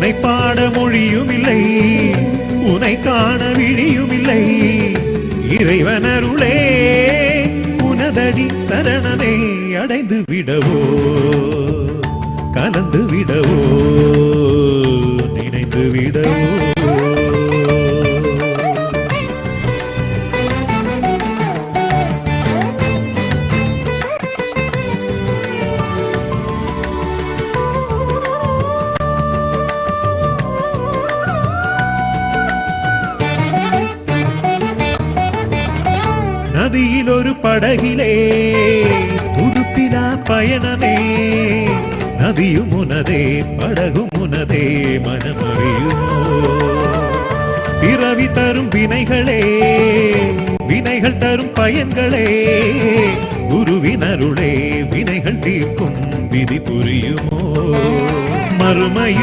உன்னை பாட மொழியும் இல்லை, உன்னை காண விழியும் இல்லை. இறைவனருளே உனதடி சரணமே அடைந்து விடவோ, கலந்து விடவோ, நினைந்து விடவோ. நதியில் ஒரு படகிலே துடுப்பிலா பயணமே, நதியும் உனதே படகும் உனதே மனமறியுமோ. பிறவி தரும் வினைகளே, வினைகள் தரும் பயன்களே, குருவினருளே வினைகள் தீர்க்கும் விதி புரியுமோ. மறுமையில்